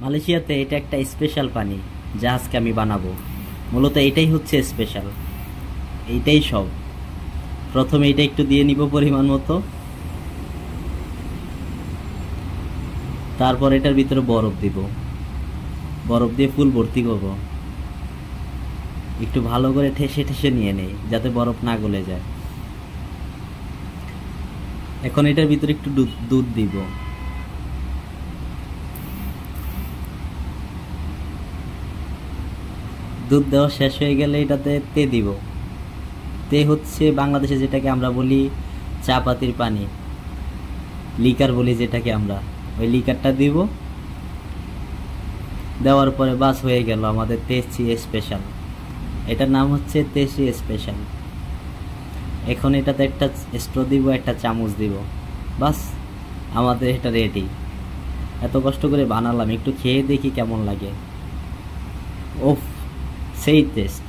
মালয়েশিয়াতে এটা একটা স্পেশাল পানি, যা আজকে আমি বানাবো। মূলত এটাই হচ্ছে স্পেশাল, এইটাই সব। প্রথমে এটা একটু দিয়ে নিব পরিমাণ মতো, তারপর এটার ভিতরে বরফ দিব, বরফ দিয়ে ফুল ভর্তি করব। একটু ভালো করে ঠেসে ঠেসে নিয়ে নেই যাতে বরফ না গলে যায়। এখন এটার ভিতরে একটু দুধ দিব। দুধ দেওয়া শেষ হয়ে গেলে এটাতে তে দিব। তে হচ্ছে বাংলাদেশে যেটাকে আমরা বলি চা পাতির পানি, লিকার বলি যেটাকে আমরা, ওই লিকারটা দিব। দেওয়ার পরে বাস হয়ে গেল আমাদের তেসি স্পেশাল। এটার নাম হচ্ছে তেসি স্পেশাল। এখন এটাতে একটা স্ট্র দিব, একটা চামচ দিব, বাস আমাদের এটা রেডি। এত কষ্ট করে বানালাম, একটু খেয়ে দেখি কেমন লাগে। ওফ, সেই টেস্ট।